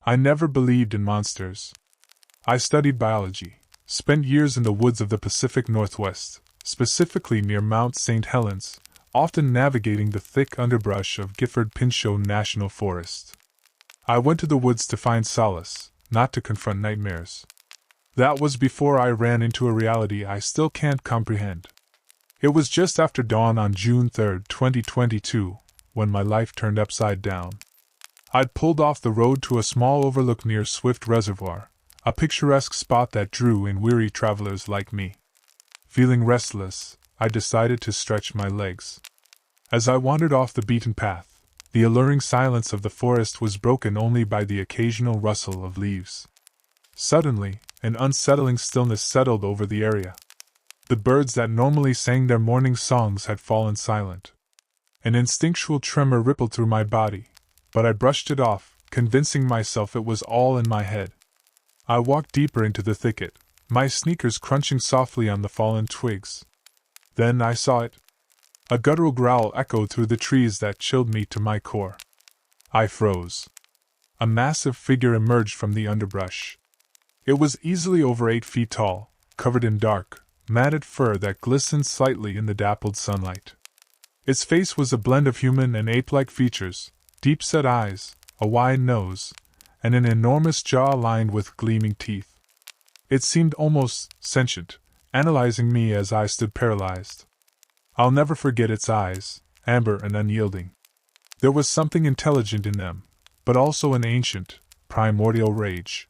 I never believed in monsters. I studied biology, spent years in the woods of the Pacific Northwest, specifically near Mount St. Helens, often navigating the thick underbrush of Gifford Pinchot National Forest. I went to the woods to find solace, not to confront nightmares. That was before I ran into a reality I still can't comprehend. It was just after dawn on June 3, 2022, when my life turned upside down. I'd pulled off the road to a small overlook near Swift Reservoir, a picturesque spot that drew in weary travelers like me. Feeling restless, I decided to stretch my legs. As I wandered off the beaten path, the alluring silence of the forest was broken only by the occasional rustle of leaves. Suddenly, an unsettling stillness settled over the area. The birds that normally sang their morning songs had fallen silent. An instinctual tremor rippled through my body, but I brushed it off, convincing myself it was all in my head. I walked deeper into the thicket, my sneakers crunching softly on the fallen twigs. Then I saw it. A guttural growl echoed through the trees that chilled me to my core. I froze. A massive figure emerged from the underbrush. It was easily over 8 feet tall, covered in dark, matted fur that glistened slightly in the dappled sunlight. Its face was a blend of human and ape-like features, deep-set eyes, a wide nose, and an enormous jaw lined with gleaming teeth. It seemed almost sentient, analyzing me as I stood paralyzed. I'll never forget its eyes, amber and unyielding. There was something intelligent in them, but also an ancient, primordial rage.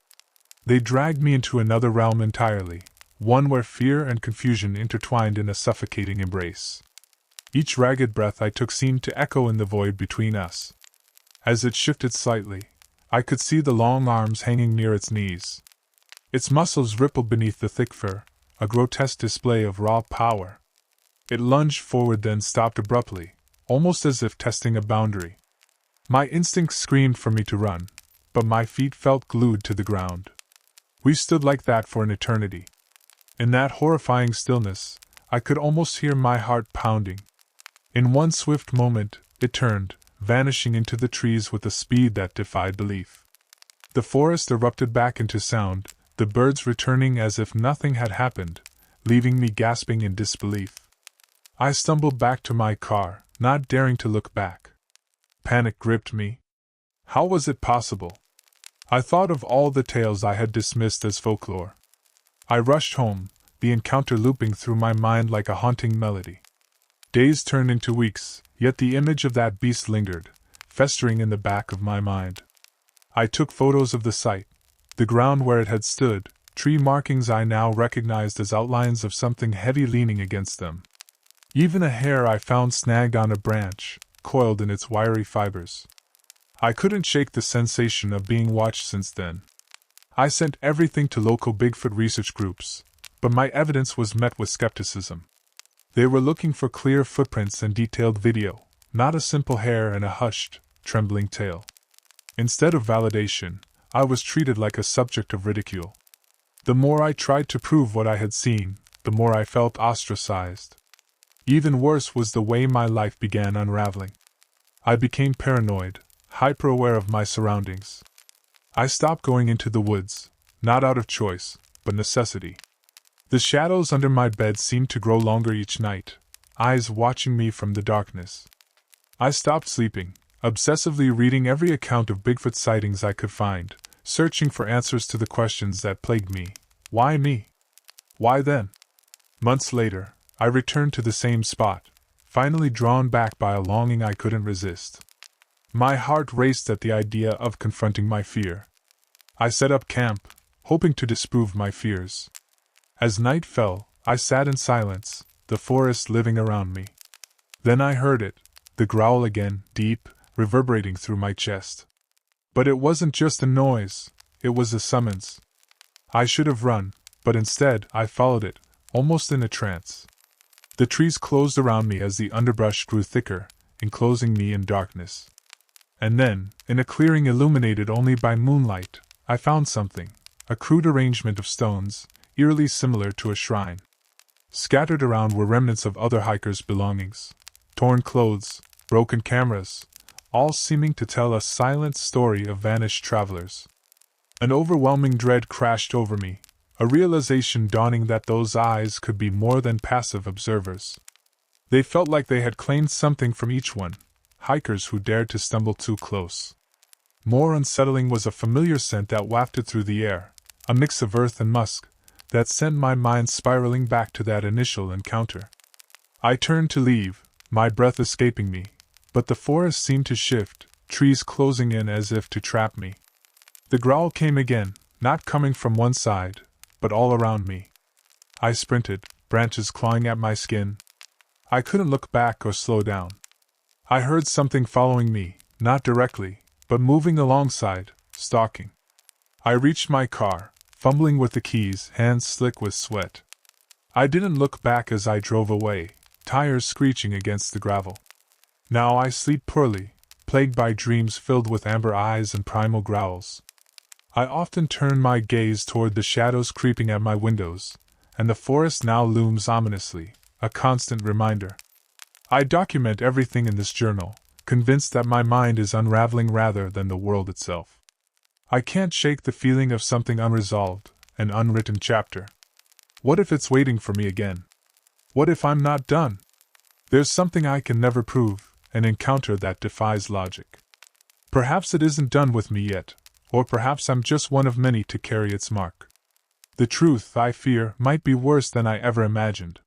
They dragged me into another realm entirely, one where fear and confusion intertwined in a suffocating embrace. Each ragged breath I took seemed to echo in the void between us. As it shifted slightly, I could see the long arms hanging near its knees. Its muscles rippled beneath the thick fur, a grotesque display of raw power. It lunged forward then stopped abruptly, almost as if testing a boundary. My instincts screamed for me to run, but my feet felt glued to the ground. We stood like that for an eternity. In that horrifying stillness, I could almost hear my heart pounding. In one swift moment, it turned, vanishing into the trees with a speed that defied belief. The forest erupted back into sound, the birds returning as if nothing had happened, leaving me gasping in disbelief. I stumbled back to my car, not daring to look back. Panic gripped me. How was it possible? I thought of all the tales I had dismissed as folklore. I rushed home, the encounter looping through my mind like a haunting melody. Days turned into weeks, yet the image of that beast lingered, festering in the back of my mind. I took photos of the site, the ground where it had stood, tree markings I now recognized as outlines of something heavy leaning against them. Even a hair I found snagged on a branch, coiled in its wiry fibers. I couldn't shake the sensation of being watched since then. I sent everything to local Bigfoot research groups, but my evidence was met with skepticism. They were looking for clear footprints and detailed video, not a simple hair and a hushed, trembling tale. Instead of validation, I was treated like a subject of ridicule. The more I tried to prove what I had seen, the more I felt ostracized. Even worse was the way my life began unraveling. I became paranoid, hyper-aware of my surroundings. I stopped going into the woods, not out of choice, but necessity. The shadows under my bed seemed to grow longer each night, eyes watching me from the darkness. I stopped sleeping, obsessively reading every account of Bigfoot sightings I could find, searching for answers to the questions that plagued me. Why me? Why then? Months later, I returned to the same spot, finally drawn back by a longing I couldn't resist. My heart raced at the idea of confronting my fear. I set up camp, hoping to disprove my fears. As night fell, I sat in silence, the forest living around me. Then I heard it, the growl again, deep, reverberating through my chest. But it wasn't just a noise, it was a summons. I should have run, but instead I followed it, almost in a trance. The trees closed around me as the underbrush grew thicker, enclosing me in darkness. And then, in a clearing illuminated only by moonlight, I found something, a crude arrangement of stones, eerily similar to a shrine. Scattered around were remnants of other hikers' belongings, torn clothes, broken cameras, all seeming to tell a silent story of vanished travelers. An overwhelming dread crashed over me, a realization dawning that those eyes could be more than passive observers. They felt like they had claimed something from each one, hikers who dared to stumble too close. More unsettling was a familiar scent that wafted through the air, a mix of earth and musk, that sent my mind spiraling back to that initial encounter. I turned to leave, my breath escaping me, but the forest seemed to shift, trees closing in as if to trap me. The growl came again, not coming from one side, but all around me. I sprinted, branches clawing at my skin. I couldn't look back or slow down. I heard something following me, not directly, but moving alongside, stalking. I reached my car, fumbling with the keys, hands slick with sweat. I didn't look back as I drove away, tires screeching against the gravel. Now I sleep poorly, plagued by dreams filled with amber eyes and primal growls. I often turn my gaze toward the shadows creeping at my windows, and the forest now looms ominously, a constant reminder. I document everything in this journal, convinced that my mind is unraveling rather than the world itself. I can't shake the feeling of something unresolved, an unwritten chapter. What if it's waiting for me again? What if I'm not done? There's something I can never prove, an encounter that defies logic. Perhaps it isn't done with me yet, or perhaps I'm just one of many to carry its mark. The truth, I fear, might be worse than I ever imagined.